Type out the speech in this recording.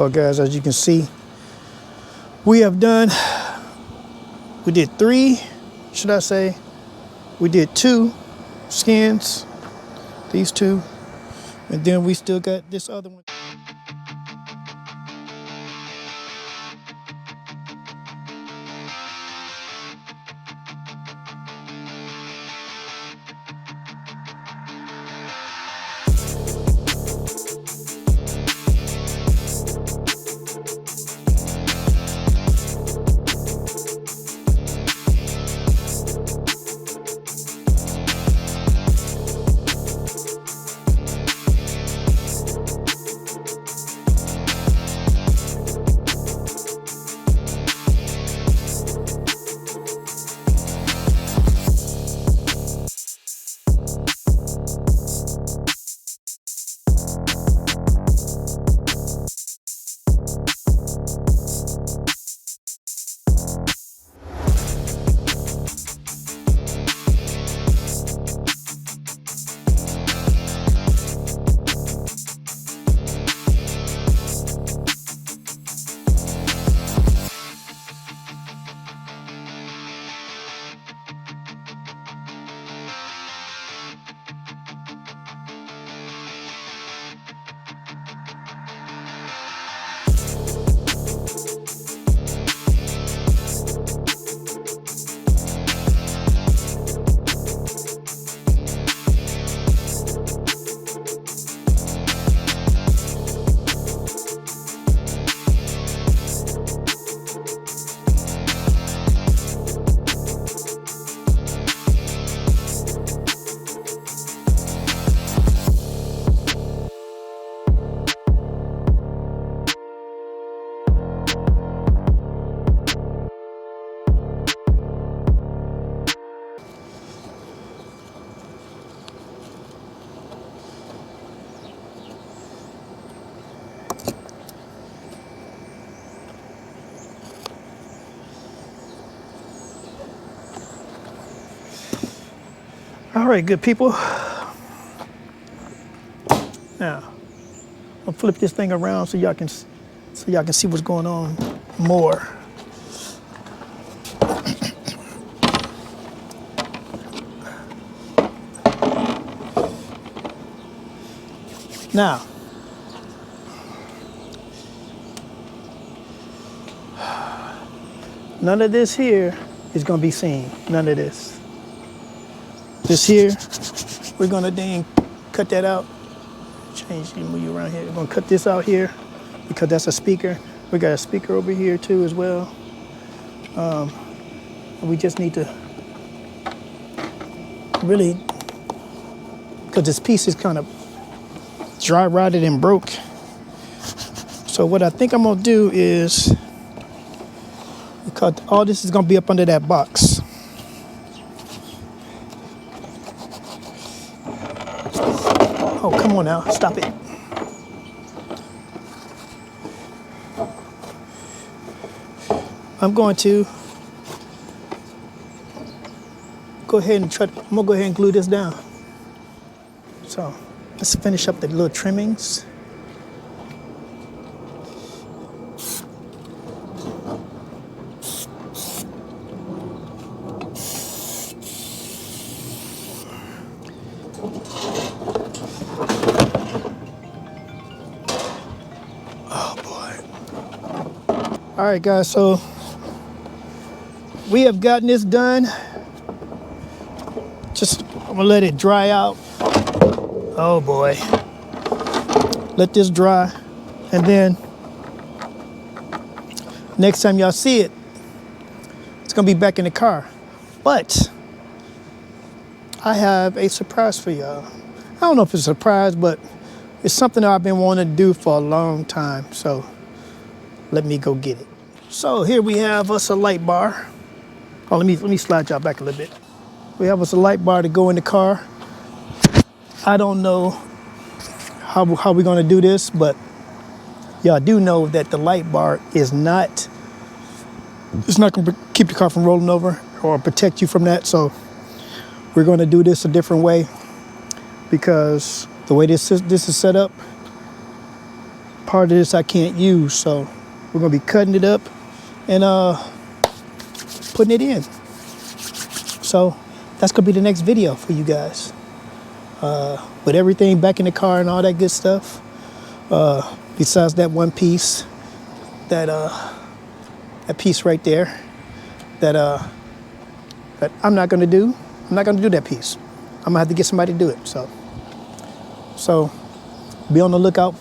Well, guys, as you can see, we did 3, should I say? We did 2 skins, these 2, and then we still got this other one. All right, good people. Now, I'll flip this thing around so y'all can see what's going on more. Now, none of this here is gonna be seen. None of this. This here, we're gonna then cut that out. Change, move you around here. We're gonna cut this out here because that's a speaker. We got a speaker over here too as well. We just need to really, because this piece is kind of dry rotted and broke. So what I think I'm gonna do is, because all this is gonna be up under that box. Oh, come on now, stop it. I'm going to go ahead and I'm gonna go ahead and glue this down. So let's finish up the little trimmings. All right, guys, so we have gotten this done. I'm gonna let it dry out. Oh boy. Let this dry. And then next time y'all see it, it's gonna be back in the car. But I have a surprise for y'all. I don't know if it's a surprise, but it's something that I've been wanting to do for a long time. So let me go get it. So here we have us a light bar. Oh, let me slide y'all back a little bit. We have us a light bar to go in the car. I don't know how we're gonna do this, but y'all do know that the light bar is not gonna keep the car from rolling over or protect you from that. So we're gonna do this a different way because the way this is set up, part of this I can't use, so we're gonna be cutting it up and putting it in. So that's gonna be the next video for you guys. With everything back in the car and all that good stuff. Besides that one piece, that piece right there, that I'm not gonna do. I'm not gonna do that piece. I'm gonna have to get somebody to do it. So be on the lookout